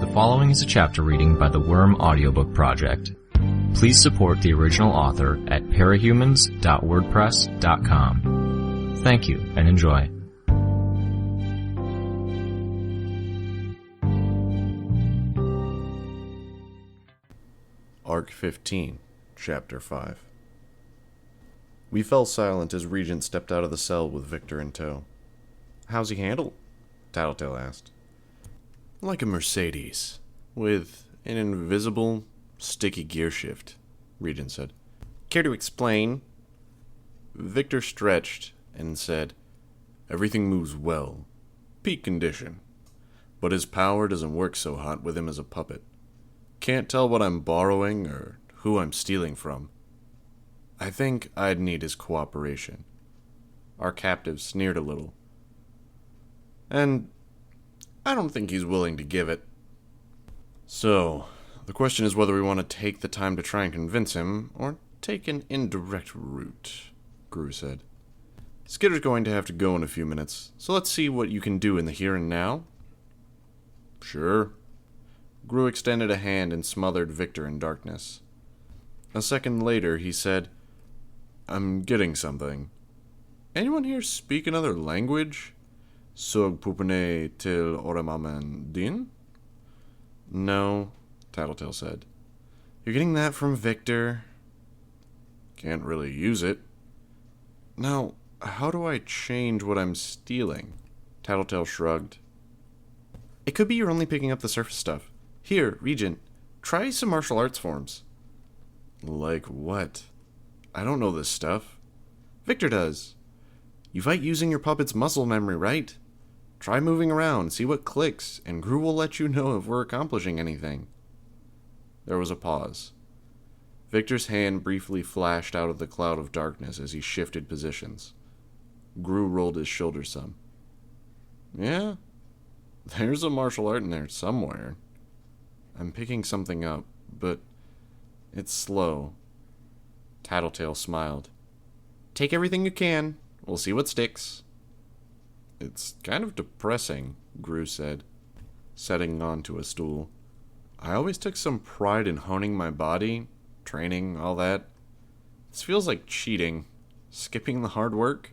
The following is a chapter reading by the Worm Audiobook Project. Please support the original author at parahumans.wordpress.com. Thank you and enjoy. Arc 15, Chapter 5. We fell silent as Regent stepped out of the cell with Victor in tow. "How's he handled?" Tattletale asked. "Like a Mercedes, with an invisible, sticky gear shift," Regent said. "Care to explain?" Victor stretched and said, "Everything moves well. Peak condition. But his power doesn't work so hot with him as a puppet. Can't tell what I'm borrowing or who I'm stealing from. I think I'd need his cooperation." Our captive sneered a little. "And I don't think he's willing to give it. So, the question is whether we want to take the time to try and convince him, or take an indirect route," Gru said. "Skitter's going to have to go in a few minutes, so let's see what you can do in the here and now." "Sure." Gru extended a hand and smothered Victor in darkness. A second later, he said, "I'm getting something. Anyone here speak another language? Sog pupane til oramaman din?" "No," Tattletale said. "You're getting that from Victor." "Can't really use it." "Now, how do I change what I'm stealing?" Tattletale shrugged. "It could be you're only picking up the surface stuff. Here, Regent, try some martial arts forms." "Like what? I don't know this stuff." "Victor does. You fight using your puppet's muscle memory, right? Try moving around, see what clicks, and Gru will let you know if we're accomplishing anything." There was a pause. Victor's hand briefly flashed out of the cloud of darkness as he shifted positions. Gru rolled his shoulders some. "Yeah, there's a martial art in there somewhere. I'm picking something up, but it's slow." Tattletale smiled. "Take everything you can. We'll see what sticks." "It's kind of depressing," Gru said, setting onto a stool. "I always took some pride in honing my body, training, all that. This feels like cheating, skipping the hard work."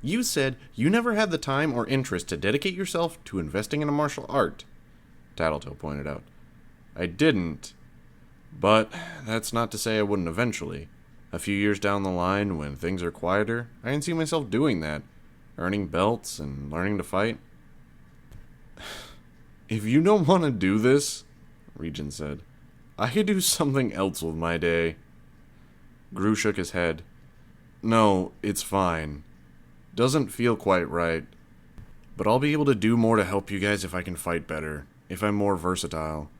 "You said you never had the time or interest to dedicate yourself to investing in a martial art," Tattletale pointed out. "I didn't, but that's not to say I wouldn't eventually. A few years down the line, when things are quieter, I can see myself doing that, earning belts and learning to fight." "If you don't want to do this," Regent said, "I could do something else with my day." Gru shook his head. "No, it's fine. Doesn't feel quite right. But I'll be able to do more to help you guys if I can fight better, if I'm more versatile.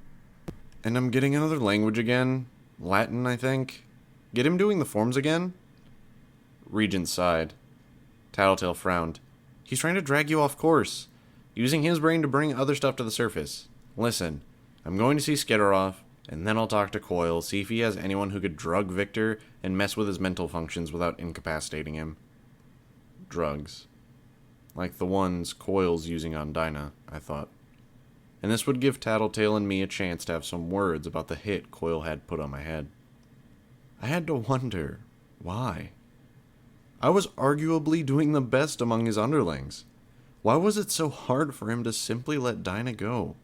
And I'm getting another language again. Latin, I think. Get him doing the forms again?" Regent sighed. Tattletale frowned. "He's trying to drag you off course, using his brain to bring other stuff to the surface. Listen, I'm going to see Skitteroff, and then I'll talk to Coil, see if he has anyone who could drug Victor and mess with his mental functions without incapacitating him." Drugs. Like the ones Coil's using on Dinah, I thought. And this would give Tattletale and me a chance to have some words about the hit Coil had put on my head. I had to wonder, why? I was arguably doing the best among his underlings. Why was it so hard for him to simply let Dinah go?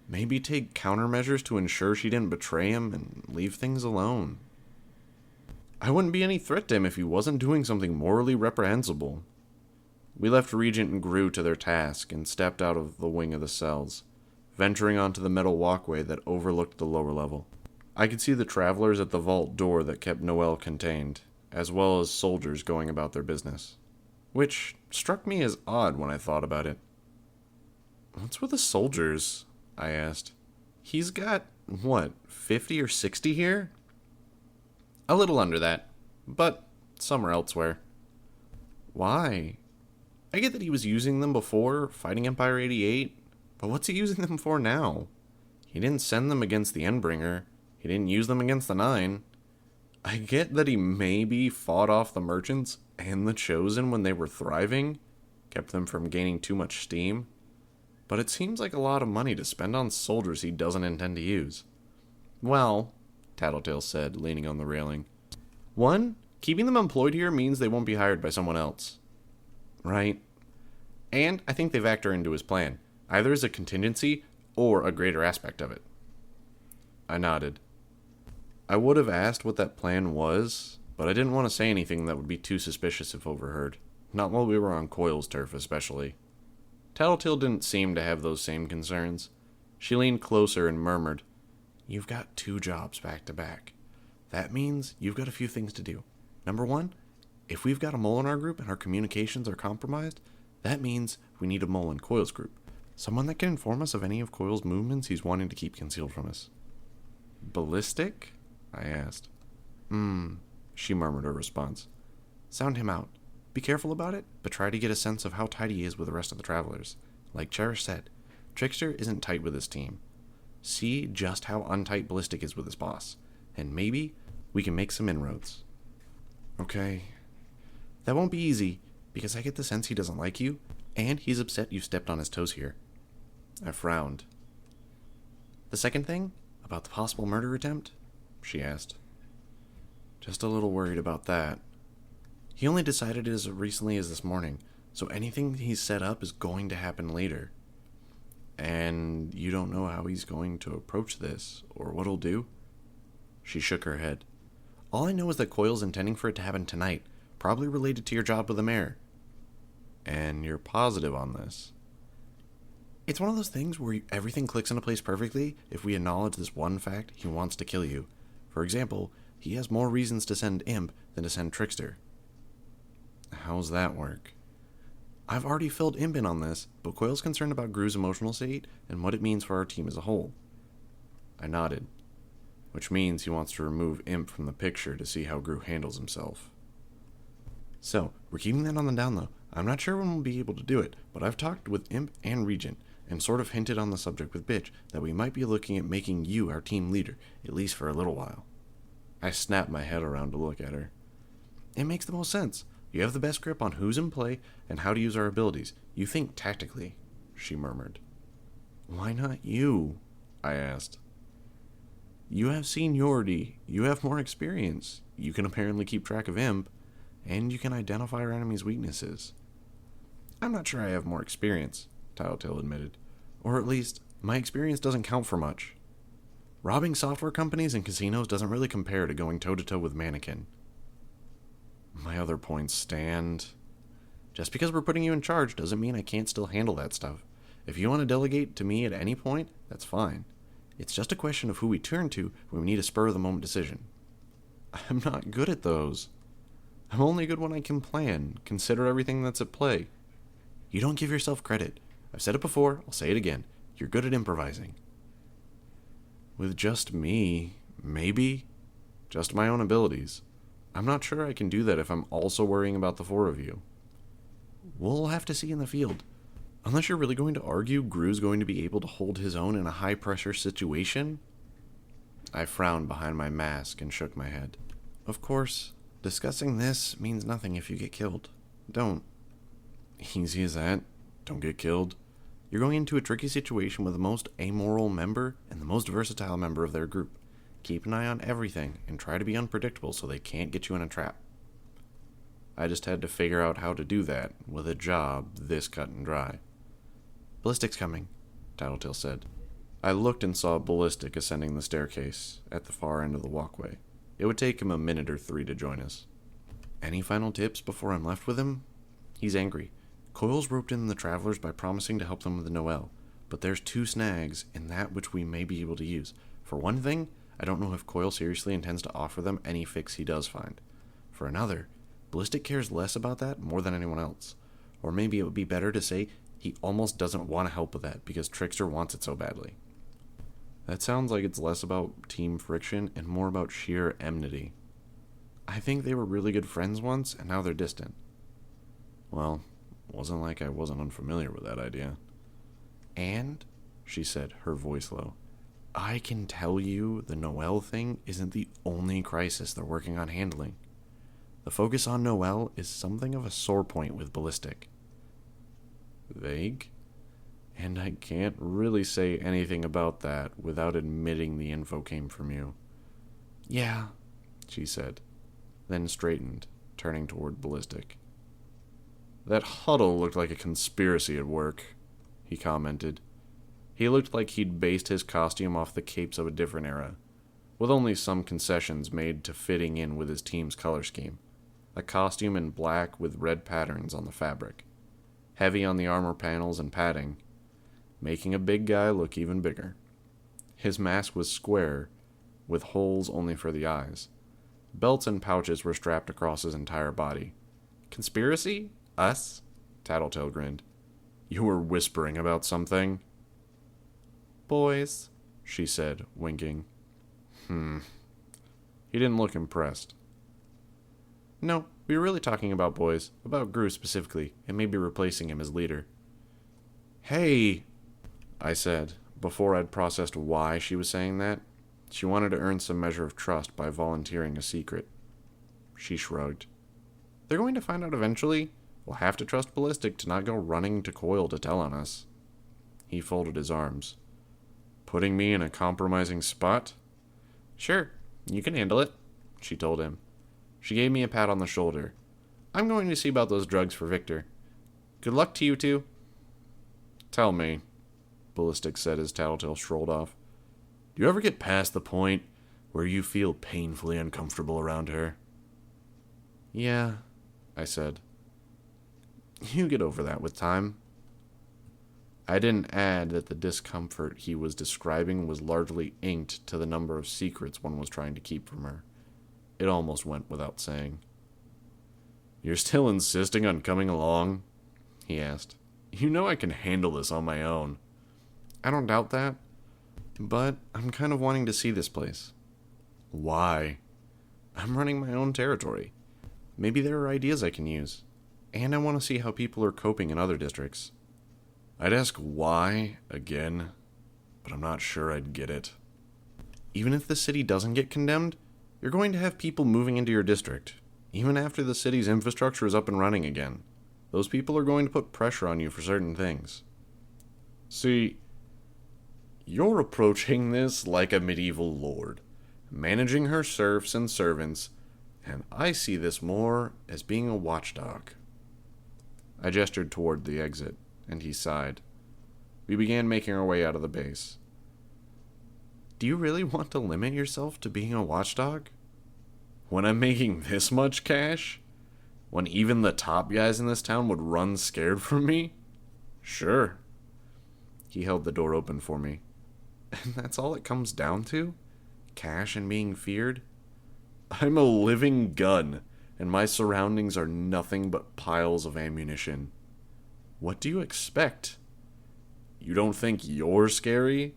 Maybe take countermeasures to ensure she didn't betray him and leave things alone. I wouldn't be any threat to him if he wasn't doing something morally reprehensible. We left Regent and Gru to their task and stepped out of the wing of the cells, venturing onto the metal walkway that overlooked the lower level. I could see the travelers at the vault door that kept Noel contained, as well as soldiers going about their business, which struck me as odd when I thought about it. "What's with the soldiers?" I asked. "He's got, 50 or 60 here?" "A little under that, but some are elsewhere." "Why? I get that he was using them before, fighting Empire 88, but what's he using them for now? He didn't send them against the Endbringer. He didn't use them against the Nine. I get that he maybe fought off the merchants and the Chosen when they were thriving, kept them from gaining too much steam. but it seems like a lot of money to spend on soldiers he doesn't intend to use. Well, Tattletale said, leaning on the railing. One, keeping them employed here means they won't be hired by someone else. Right. And I think they factor into his plan, either as a contingency or a greater aspect of it. I nodded. I would have asked what that plan was, but I didn't want to say anything that would be too suspicious if overheard. Not while we were on Coil's turf, especially. Tattletale didn't seem to have those same concerns. She leaned closer and murmured, You've got 2 jobs back to back. That means you've got a few things to do. Number 1, if we've got a mole in our group and our communications are compromised, that means we need a mole in Coil's group. Someone that can inform us of any of Coil's movements he's wanting to keep concealed from us. Ballistic? I asked. She murmured her response. Sound him out. Be careful about it, but try to get a sense of how tight he is with the rest of the travelers. Like Cherish said, Trickster isn't tight with his team. See just how untight Ballistic is with his boss, and maybe we can make some inroads. Okay. That won't be easy, because I get the sense he doesn't like you, and he's upset you stepped on his toes here. I frowned. The second thing, about the possible murder attempt? She asked. Just a little worried about that. He only decided it as recently as this morning, so anything he's set up is going to happen later. And you don't know how he's going to approach this, or what he'll do? She shook her head. All I know is that Coil's intending for it to happen tonight, probably related to your job with the mayor. And you're positive on this? It's one of those things where everything clicks into place perfectly if we acknowledge this one fact: he wants to kill you. For example, he has more reasons to send Imp than to send Trickster. How's that work? I've already filled Imp in on this, but Coil's concerned about Gru's emotional state and what it means for our team as a whole. I nodded, which means he wants to remove Imp from the picture to see how Gru handles himself. So, we're keeping that on the down low. I'm not sure when we'll be able to do it, but I've talked with Imp and Regent, and sort of hinted on the subject with Bitch that we might be looking at making you our team leader, at least for a little while. I snapped my head around to look at her. It makes the most sense. You have the best grip on who's in play and how to use our abilities. You think tactically, she murmured. Why not you? I asked. You have seniority. You have more experience. You can apparently keep track of Imp, and you can identify our enemy's weaknesses. I'm not sure I have more experience, Tattletale admitted. Or at least, my experience doesn't count for much. Robbing software companies and casinos doesn't really compare to going toe-to-toe with Mannequin. My other points stand. Just because we're putting you in charge doesn't mean I can't still handle that stuff. If you want to delegate to me at any point, that's fine. It's just a question of who we turn to when we need a spur-of-the-moment decision. I'm not good at those. I'm only good when I can plan, consider everything that's at play. You don't give yourself credit. I've said it before, I'll say it again. You're good at improvising. With just me, maybe. Just my own abilities. I'm not sure I can do that if I'm also worrying about the 4 of you. We'll have to see in the field. Unless you're really going to argue Gru's going to be able to hold his own in a high-pressure situation? I frowned behind my mask and shook my head. Of course, discussing this means nothing if you get killed. Don't. Easy as that. Don't get killed. You're going into a tricky situation with the most amoral member and the most versatile member of their group. Keep an eye on everything and try to be unpredictable so they can't get you in a trap. I just had to figure out how to do that with a job this cut and dry. Ballistic's coming, Tattletale said. I looked and saw Ballistic ascending the staircase at the far end of the walkway. It would take him a minute or 3 to join us. Any final tips before I'm left with him? He's angry. Coil's roped in the travelers by promising to help them with the Noel, but there's 2 snags in that which we may be able to use. For one thing, I don't know if Coil seriously intends to offer them any fix he does find. For another, Ballistic cares less about that more than anyone else. Or maybe it would be better to say he almost doesn't want to help with that because Trickster wants it so badly. That sounds like it's less about team friction and more about sheer enmity. I think they were really good friends once, and now they're distant. Well, wasn't like I wasn't unfamiliar with that idea. And, she said, her voice low, I can tell you the Noel thing isn't the only crisis they're working on handling. The focus on Noel is something of a sore point with Ballistic. Vague? And I can't really say anything about that without admitting the info came from you. Yeah, she said, then straightened, turning toward Ballistic. That huddle looked like a conspiracy at work, he commented. He looked like he'd based his costume off the capes of a different era, with only some concessions made to fitting in with his team's color scheme. A costume in black with red patterns on the fabric, heavy on the armor panels and padding, making a big guy look even bigger. His mask was square, with holes only for the eyes. Belts and pouches were strapped across his entire body. Conspiracy? Us? Tattletale grinned. You were whispering about something? Boys, she said, winking. He didn't look impressed. No, we were really talking about boys, about Gru specifically, and maybe replacing him as leader. Hey, I said, before I'd processed why she was saying that. She wanted to earn some measure of trust by volunteering a secret. She shrugged. They're going to find out eventually. We'll have to trust Ballistic to not go running to Coil to tell on us. He folded his arms. Putting me in a compromising spot? Sure, you can handle it, she told him. She gave me a pat on the shoulder. I'm going to see about those drugs for Victor. Good luck to you two. Tell me, Ballistic said as Tattletale strolled off. Do you ever get past the point where you feel painfully uncomfortable around her? Yeah, I said. You get over that with time. I didn't add that the discomfort he was describing was largely inked to the number of secrets one was trying to keep from her. It almost went without saying. You're still insisting on coming along? He asked. You know I can handle this on my own. I don't doubt that, but I'm kind of wanting to see this place. Why? I'm running my own territory. Maybe there are ideas I can use. And I want to see how people are coping in other districts. I'd ask why again, but I'm not sure I'd get it. Even if the city doesn't get condemned, you're going to have people moving into your district, even after the city's infrastructure is up and running again. Those people are going to put pressure on you for certain things. See, you're approaching this like a medieval lord, managing her serfs and servants, and I see this more as being a watchdog. I gestured toward the exit, and he sighed. We began making our way out of the base. Do you really want to limit yourself to being a watchdog? When I'm making this much cash? When even the top guys in this town would run scared from me? Sure. He held the door open for me. And that's all it comes down to? Cash and being feared? I'm a living gun, and my surroundings are nothing but piles of ammunition. What do you expect? You don't think you're scary?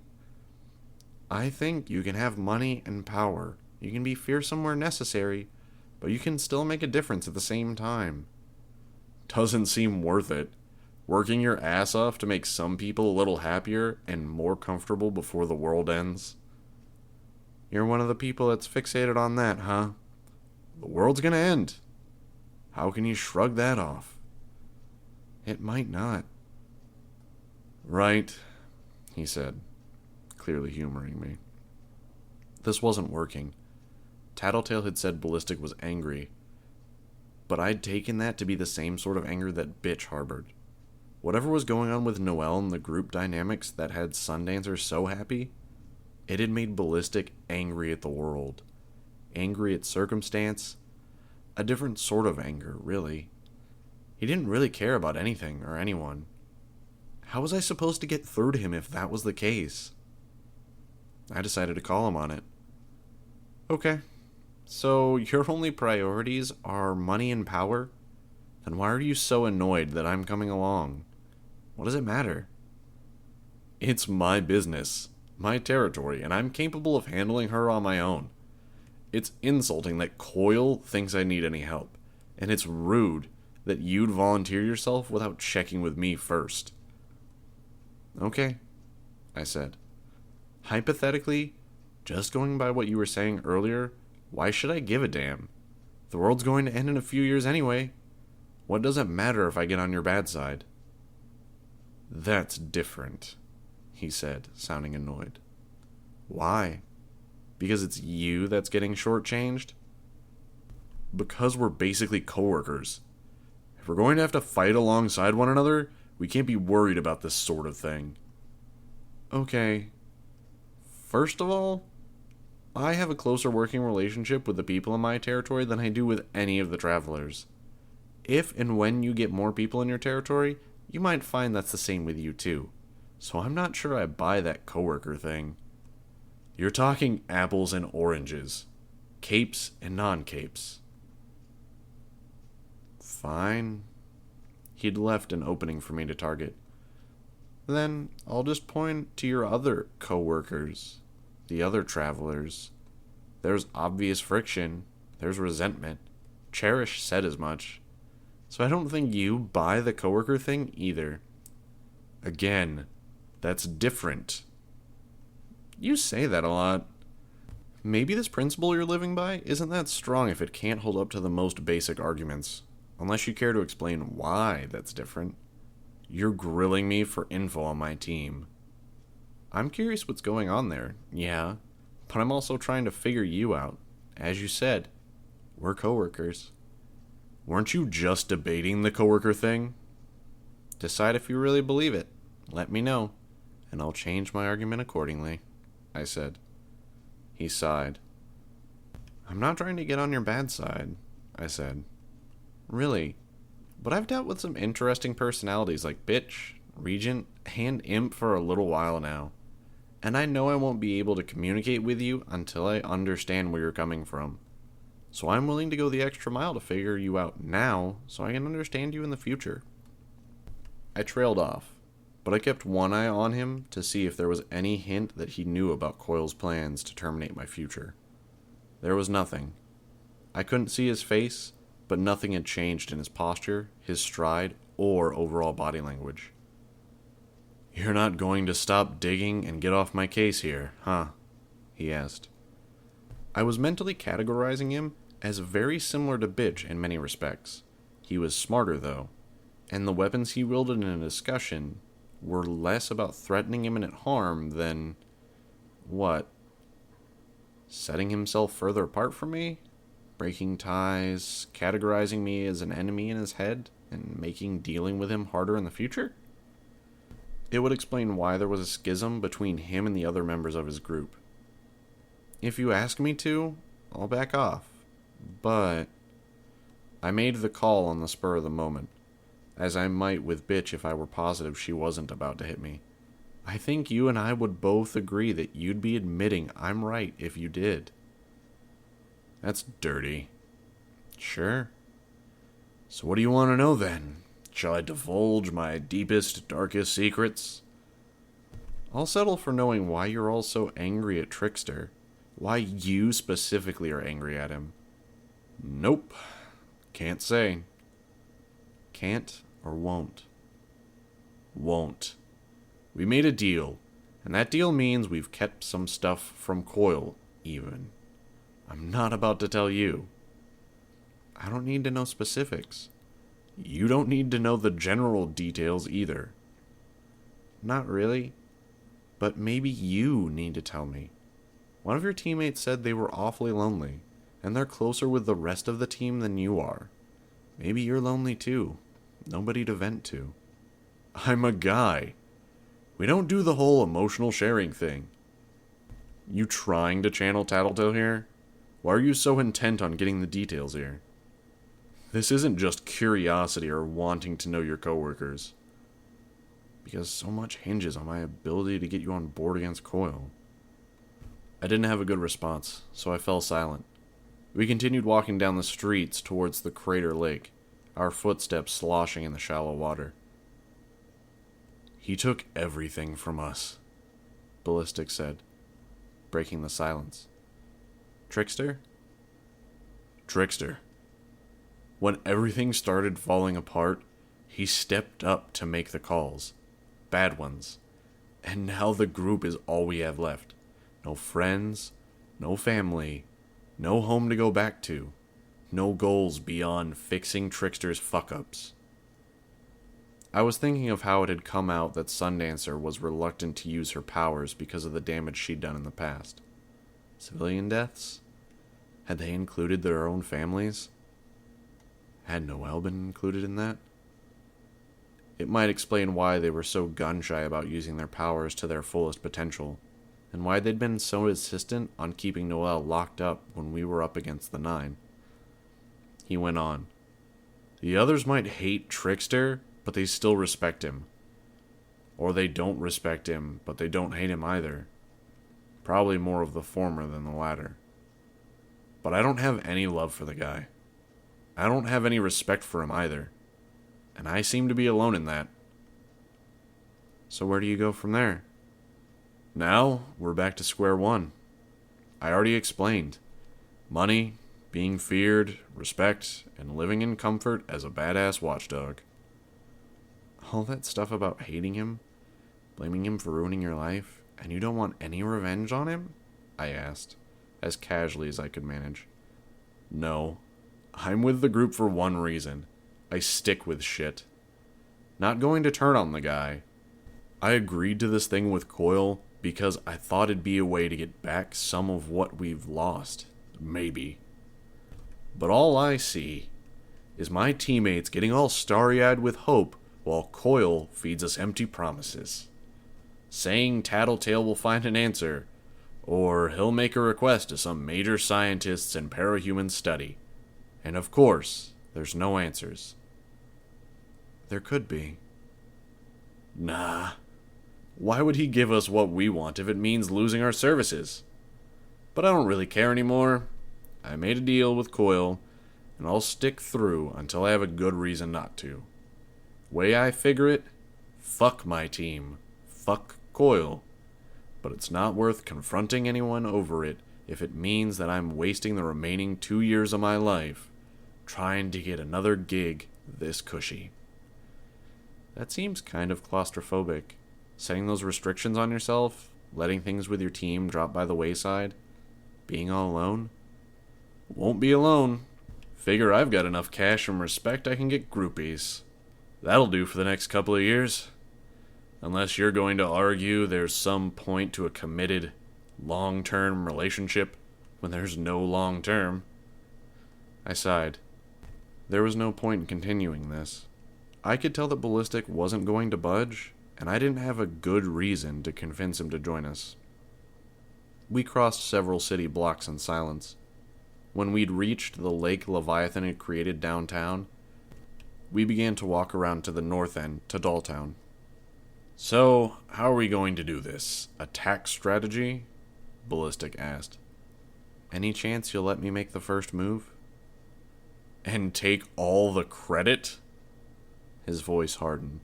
I think you can have money and power. You can be fearsome where necessary, but you can still make a difference at the same time. Doesn't seem worth it. Working your ass off to make some people a little happier and more comfortable before the world ends. You're one of the people that's fixated on that, huh? The world's gonna end. How can you shrug that off? It might not. Right, he said, clearly humoring me. This wasn't working. Tattletale had said Ballistic was angry, but I'd taken that to be the same sort of anger that Bitch harbored. Whatever was going on with Noelle and the group dynamics that had Sundancer so happy, it had made Ballistic angry at the world. Angry at circumstance. A different sort of anger, really. He didn't really care about anything or anyone. How was I supposed to get through to him if that was the case? I decided to call him on it. Okay, so your only priorities are money and power? Then why are you so annoyed that I'm coming along? What does it matter? It's my business, my territory, and I'm capable of handling her on my own. It's insulting that Coil thinks I need any help, and it's rude that you'd volunteer yourself without checking with me first. Okay, I said. Hypothetically, just going by what you were saying earlier, why should I give a damn? The world's going to end in a few years anyway. What does it matter if I get on your bad side? That's different, he said, sounding annoyed. Why? Because it's you that's getting shortchanged? Because we're basically coworkers. If we're going to have to fight alongside one another, we can't be worried about this sort of thing. Okay. First of all, I have a closer working relationship with the people in my territory than I do with any of the travelers. If and when you get more people in your territory, you might find that's the same with you too. So I'm not sure I buy that coworker thing. You're talking apples and oranges. Capes and non-capes. Fine. He'd left an opening for me to target. Then I'll just point to your other coworkers, the other travelers. There's obvious friction. There's resentment. Cherish said as much. So I don't think you buy the coworker thing either. Again, that's different. You say that a lot. Maybe this principle you're living by isn't that strong if it can't hold up to the most basic arguments. Unless you care to explain why that's different. You're grilling me for info on my team. I'm curious what's going on there, yeah, but I'm also trying to figure you out. As you said, we're coworkers. Weren't you just debating the coworker thing? Decide if you really believe it. Let me know, and I'll change my argument accordingly, I said. He sighed. I'm not trying to get on your bad side, I said. Really, but I've dealt with some interesting personalities like Bitch, Regent, and Imp for a little while now. And I know I won't be able to communicate with you until I understand where you're coming from. So I'm willing to go the extra mile to figure you out now so I can understand you in the future. I trailed off, but I kept one eye on him to see if there was any hint that he knew about Coyle's plans to terminate my future. There was nothing. I couldn't see his face, but nothing had changed in his posture, his stride, or overall body language. You're not going to stop digging and get off my case here, huh? He asked. I was mentally categorizing him as very similar to Bitch in many respects. He was smarter, though, and the weapons he wielded in a discussion were less about threatening imminent harm than... what? Setting himself further apart from me? Breaking ties, categorizing me as an enemy in his head, and making dealing with him harder in the future? It would explain why there was a schism between him and the other members of his group. If you ask me to, I'll back off. But I made the call on the spur of the moment, as I might with Bitch if I were positive she wasn't about to hit me. I think you and I would both agree that you'd be admitting I'm right if you did. That's dirty. Sure. So what do you want to know then? Shall I divulge my deepest, darkest secrets? I'll settle for knowing why you're all so angry at Trickster. Why you specifically are angry at him. Nope. Can't say. Can't or won't? Won't. We made a deal, and that deal means we've kept some stuff from Coyle, even. I'm not about to tell you. I don't need to know specifics. You don't need to know the general details either. Not really, but maybe you need to tell me. One of your teammates said they were awfully lonely, and they're closer with the rest of the team than you are. Maybe you're lonely too. Nobody to vent to. I'm a guy. We don't do the whole emotional sharing thing. You trying to channel Tattletale here? Why are you so intent on getting the details here? This isn't just curiosity or wanting to know your coworkers. Because so much hinges on my ability to get you on board against Coyle. I didn't have a good response, so I fell silent. We continued walking down the streets towards the crater lake, our footsteps sloshing in the shallow water. He took everything from us, Ballistic said, breaking the silence. Trickster? Trickster. When everything started falling apart, he stepped up to make the calls. Bad ones. And now the group is all we have left. No friends, no family, no home to go back to, no goals beyond fixing Trickster's fuck-ups. I was thinking of how it had come out that Sundancer was reluctant to use her powers because of the damage she'd done in the past. Civilian deaths? Had they included their own families? Had Noelle been included in that? It might explain why they were so gun-shy about using their powers to their fullest potential, and why they'd been so insistent on keeping Noelle locked up when we were up against the 9. He went on. The others might hate Trickster, but they still respect him. Or they don't respect him, but they don't hate him either. Probably more of the former than the latter. But I don't have any love for the guy. I don't have any respect for him either. And I seem to be alone in that. So where do you go from there? Now, we're back to square one. I already explained. Money, being feared, respect, and living in comfort as a badass watchdog. All that stuff about hating him, blaming him for ruining your life, and you don't want any revenge on him? I asked, as casually as I could manage. No. I'm with the group for one reason. I stick with shit. Not going to turn on the guy. I agreed to this thing with Coil because I thought it'd be a way to get back some of what we've lost. Maybe. But all I see is my teammates getting all starry-eyed with hope while Coil feeds us empty promises. Saying Tattletale will find an answer, or he'll make a request to some major scientists and parahuman study. And of course, there's no answers. There could be. Nah. Why would he give us what we want if it means losing our services? But I don't really care anymore. I made a deal with Coil, and I'll stick through until I have a good reason not to. Way I figure it, fuck my team. Fuck Coil. But it's not worth confronting anyone over it if it means that I'm wasting the remaining 2 years of my life trying to get another gig this cushy. That seems kind of claustrophobic. Setting those restrictions on yourself, letting things with your team drop by the wayside, being all alone. Won't be alone. Figure I've got enough cash and respect I can get groupies. That'll do for the next couple of years. Unless you're going to argue there's some point to a committed, long-term relationship when there's no long-term. I sighed. There was no point in continuing this. I could tell that Ballistic wasn't going to budge, and I didn't have a good reason to convince him to join us. We crossed several city blocks in silence. When we'd reached the lake Leviathan had created downtown, we began to walk around to the north end, to Dolltown. So, how are we going to do this? Attack strategy? Ballistic asked. Any chance you'll let me make the first move? And take all the credit? His voice hardened.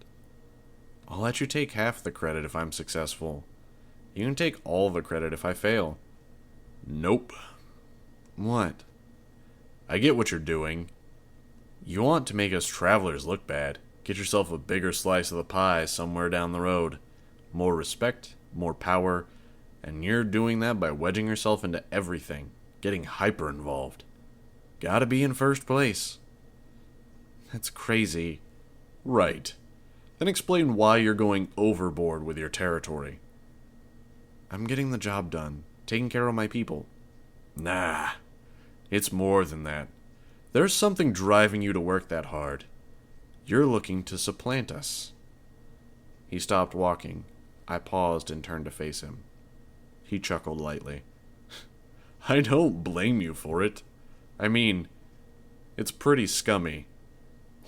I'll let you take half the credit if I'm successful. You can take all the credit if I fail. Nope. What? I get what you're doing. You want to make us travelers look bad. Get yourself a bigger slice of the pie somewhere down the road. More respect, more power, and you're doing that by wedging yourself into everything, getting hyper involved. Gotta be in first place. That's crazy. Right. Then explain why you're going overboard with your territory. I'm getting the job done, taking care of my people. Nah. It's more than that. There's something driving you to work that hard. You're looking to supplant us. He stopped walking. I paused and turned to face him. He chuckled lightly. I don't blame you for it. I mean, it's pretty scummy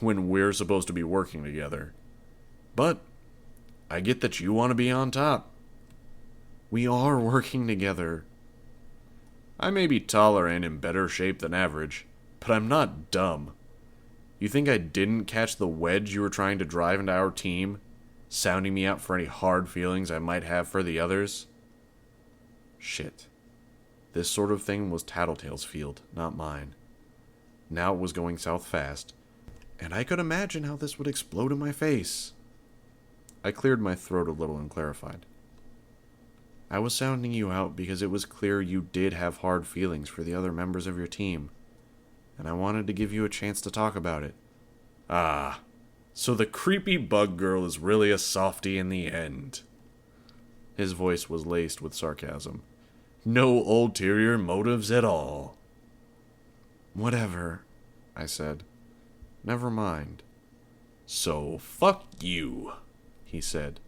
when we're supposed to be working together. But I get that you want to be on top. We are working together. I may be taller and in better shape than average, but I'm not dumb. You think I didn't catch the wedge you were trying to drive into our team, sounding me out for any hard feelings I might have for the others? Shit. This sort of thing was Tattletale's field, not mine. Now it was going south fast, and I could imagine how this would explode in my face. I cleared my throat a little and clarified. I was sounding you out because it was clear you did have hard feelings for the other members of your team, and I wanted to give you a chance to talk about it. Ah, So the creepy bug girl is really a softie in the end. His voice was laced with sarcasm. No ulterior motives at all. Whatever, I said. Never mind. So fuck you, he said.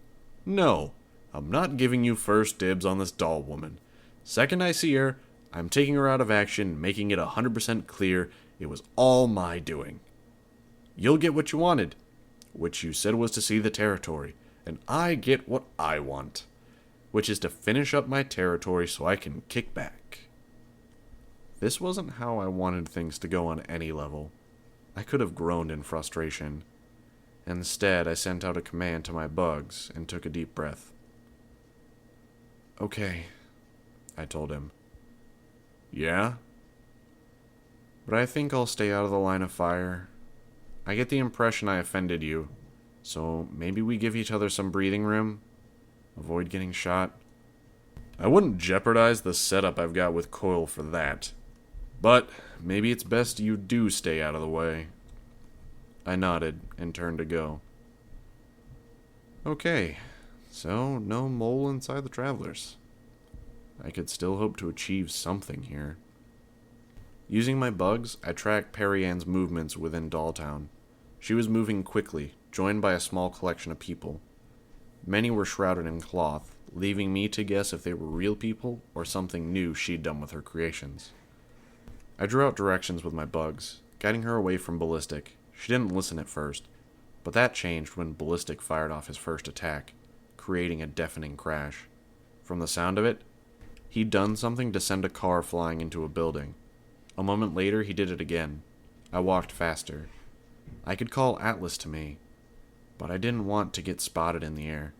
No, I'm not giving you first dibs on this doll woman. Second I see her, I'm taking her out of action, making it 100% clear it was all my doing. You'll get what you wanted, which you said was to see the territory, and I get what I want, which is to finish up my territory so I can kick back. This wasn't how I wanted things to go on any level. I could have groaned in frustration. Instead, I sent out a command to my bugs and took a deep breath. Okay, I told him. Yeah? But I think I'll stay out of the line of fire. I get the impression I offended you, so maybe we give each other some breathing room? Avoid getting shot? I wouldn't jeopardize the setup I've got with Coil for that. But maybe it's best you do stay out of the way. I nodded and turned to go. Okay, so no mole inside the Travelers. I could still hope to achieve something here. Using my bugs, I tracked Perry Ann's movements within Dolltown. She was moving quickly, joined by a small collection of people. Many were shrouded in cloth, leaving me to guess if they were real people or something new she'd done with her creations. I drew out directions with my bugs, guiding her away from Ballistic. She didn't listen at first, but that changed when Ballistic fired off his first attack, creating a deafening crash. From the sound of it, he'd done something to send a car flying into a building. A moment later, he did it again. I walked faster. I could call Atlas to me, but I didn't want to get spotted in the air.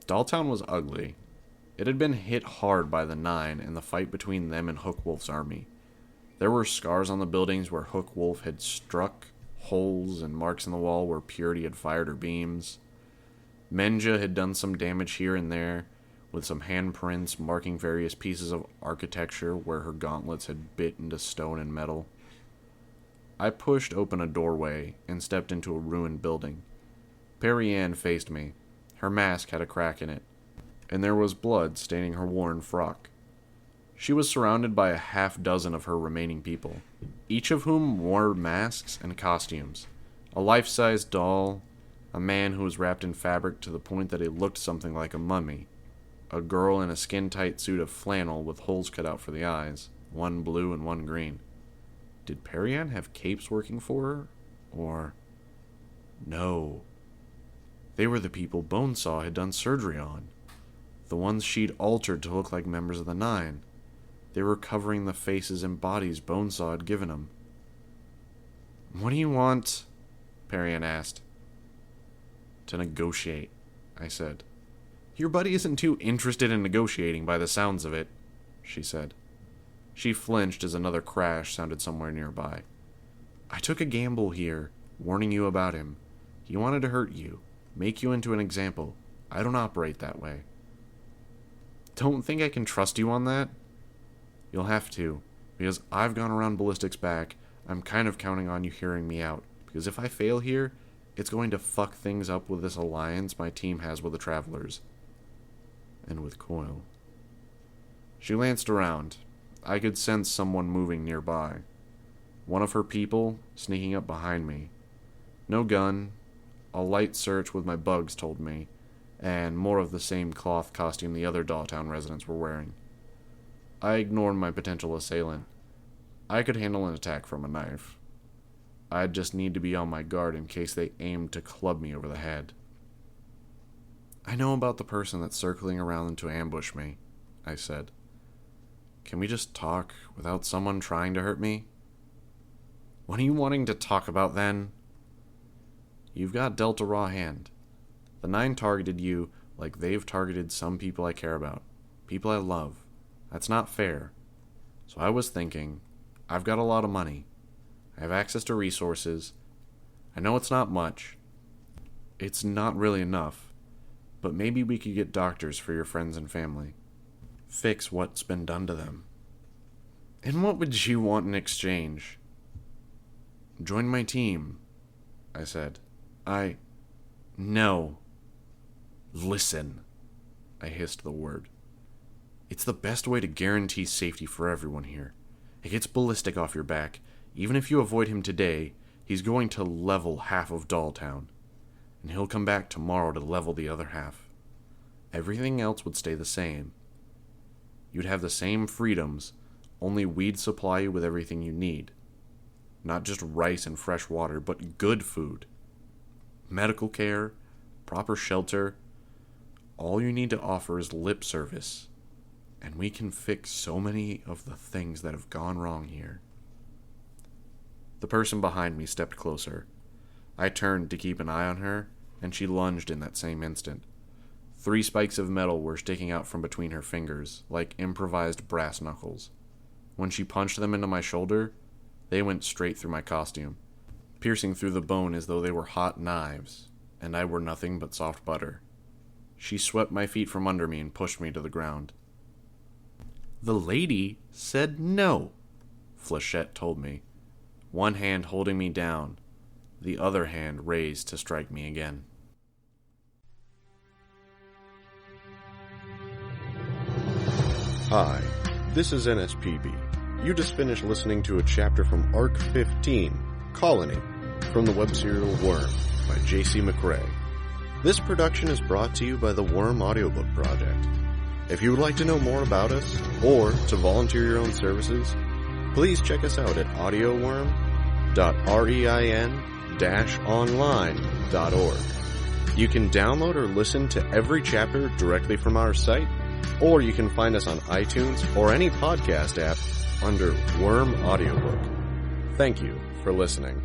Dolltown was ugly. It had been hit hard by the Nine and the fight between them and Hook Wolf's army. There were scars on the buildings where Hook Wolf had struck, holes and marks in the wall where Purity had fired her beams. Menja had done some damage here and there, with some handprints marking various pieces of architecture where her gauntlets had bit into stone and metal. I pushed open a doorway and stepped into a ruined building. Perry Ann faced me. Her mask had a crack in it, and there was blood staining her worn frock. She was surrounded by a half-dozen of her remaining people, each of whom wore masks and costumes. A life-size doll, a man who was wrapped in fabric to the point that he looked something like a mummy, a girl in a skin-tight suit of flannel with holes cut out for the eyes, one blue and one green. Did Perry Ann have capes working for her? Or... No. They were the people Bonesaw had done surgery on. The ones she'd altered to look like members of the Nine. They were covering the faces and bodies Bonesaw had given them. What do you want? Perry Ann asked. To negotiate, I said. Your buddy isn't too interested in negotiating by the sounds of it, she said. She flinched as another crash sounded somewhere nearby. I took a gamble here, warning you about him. He wanted to hurt you, make you into an example. I don't operate that way. Don't think I can trust you on that? You'll have to, because I've gone around Ballistic's back. I'm kind of counting on you hearing me out, because if I fail here, it's going to fuck things up with this alliance my team has with the Travelers. And with Coil. She glanced around. I could sense someone moving nearby. One of her people sneaking up behind me. No gun. A light search with my bugs told me, and more of the same cloth costume the other Dolltown residents were wearing. I ignored my potential assailant. I could handle an attack from a knife. I'd just need to be on my guard in case they aimed to club me over the head. I know about the person that's circling around to ambush me, I said. Can we just talk without someone trying to hurt me? What are you wanting to talk about then? You've got Delta Raw Hand. The Nine targeted you like they've targeted some people I care about. People I love. That's not fair. So I was thinking, I've got a lot of money. I have access to resources. I know it's not much. It's not really enough. But maybe we could get doctors for your friends and family. Fix what's been done to them. And what would you want in exchange? Join my team, I said. No. Listen. I hissed the word. It's the best way to guarantee safety for everyone here. It gets ballistic off your back. Even if you avoid him today, he's going to level half of Dolltown. And he'll come back tomorrow to level the other half. Everything else would stay the same. You'd have the same freedoms, only we'd supply you with everything you need. Not just rice and fresh water, but good food. Medical care, proper shelter. All you need to offer is lip service. And we can fix so many of the things that have gone wrong here. The person behind me stepped closer. I turned to keep an eye on her, and she lunged in that same instant. 3 spikes of metal were sticking out from between her fingers, like improvised brass knuckles. When she punched them into my shoulder, they went straight through my costume, piercing through the bone as though they were hot knives, and I were nothing but soft butter. She swept my feet from under me and pushed me to the ground. The lady said no, Flechette told me, one hand holding me down, the other hand raised to strike me again. Hi, this is NSPB. You just finished listening to a chapter from Arc 15, Colony, from the web serial Worm by J.C. McCrae. This production is brought to you by the Worm Audiobook Project. If you would like to know more about us, or to volunteer your own services, please check us out at audioworm.rein-online.org. You can download or listen to every chapter directly from our site, or you can find us on iTunes or any podcast app under Worm Audiobook. Thank you for listening.